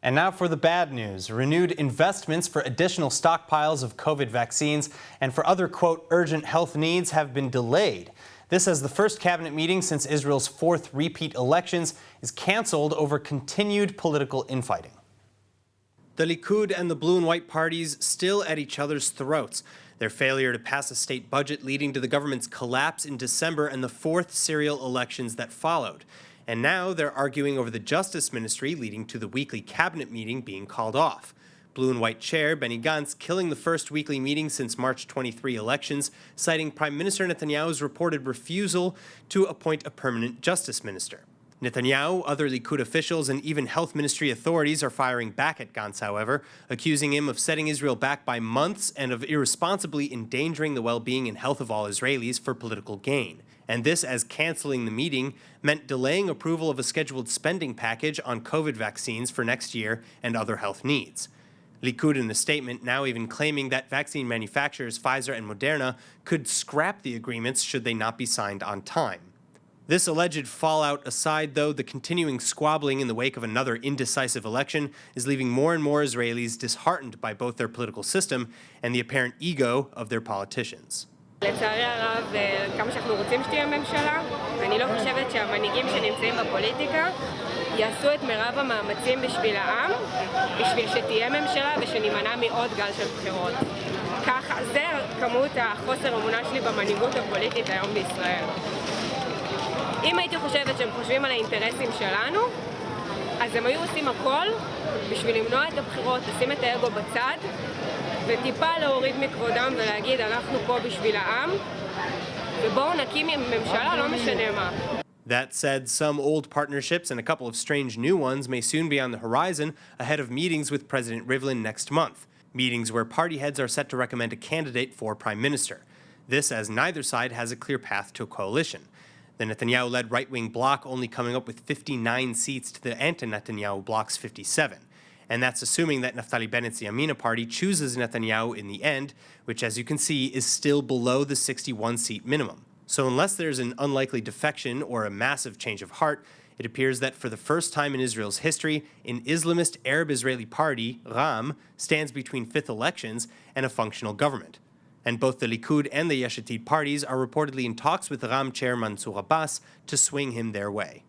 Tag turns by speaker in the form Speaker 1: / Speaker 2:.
Speaker 1: And now for the bad news. Renewed investments for additional stockpiles of COVID vaccines and for other, quote, urgent health needs have been delayed. This as the first cabinet meeting since Israel's fourth repeat elections is canceled over continued political infighting. The Likud and the blue and white parties still at each other's throats. Their failure to pass a state budget leading to the government's collapse in December and the fourth serial elections that followed. And now they're arguing over the Justice Ministry, leading to the weekly cabinet meeting being called off. Blue and White Chair Benny Gantz killing the first weekly meeting since March 23 elections, citing Prime Minister Netanyahu's reported refusal to appoint a permanent Justice Minister. Netanyahu, other Likud officials, and even health ministry authorities are firing back at Gantz, however, accusing him of setting Israel back by months and of irresponsibly endangering the well-being and health of all Israelis for political gain. And this, as canceling the meeting, meant delaying approval of a scheduled spending package on COVID vaccines for next year and other health needs. Likud in a statement now even claiming that vaccine manufacturers Pfizer and Moderna could scrap the agreements should they not be signed on time. This alleged fallout aside, though, the continuing squabbling in the wake of another indecisive election is leaving more and more Israelis disheartened by both their political system and the apparent ego of their politicians.
Speaker 2: לצערי הרב, כמה שאנחנו רוצים שתהיה ממשלה, אני לא חושבת שהמנהיגים שנמצאים בפוליטיקה יעשו את מרב המאמצים בשביל העם, בשביל שתהיה ממשלה ושנימנע מעוד גל של בחירות. ככה, זה כמות החוסר אמונה שלי במנהיגות הפוליטית היום בישראל. אם הייתי חושבת שהם חושבים על האינטרסים שלנו, אז הם היו עושים הכל בשביל למנוע את הבחירות, לשים את האגו בצד, וטיפה להוריד מכבודם ולהגיד אנחנו פה בשביל העם, ובואו נקים ממשלה, לא משנה מה.
Speaker 1: That said, some old partnerships and a couple of strange new ones may soon be on the horizon ahead of meetings with President Rivlin next month, meetings where party heads are set to recommend a candidate for prime minister. This as neither side has a clear path to a coalition. The Netanyahu-led right-wing bloc only coming up with 59 seats to the anti-Netanyahu bloc's 57. And that's assuming that Naftali Bennett's Yamina party chooses Netanyahu in the end, which, as you can see, is still below the 61-seat minimum. So unless there's an unlikely defection or a massive change of heart, it appears that for the first time in Israel's history, an Islamist Arab-Israeli party, Ram, stands between fifth elections and a functional government. And both the Likud and the Yesh Atid parties are reportedly in talks with Ram chair Mansour Abbas to swing him their way.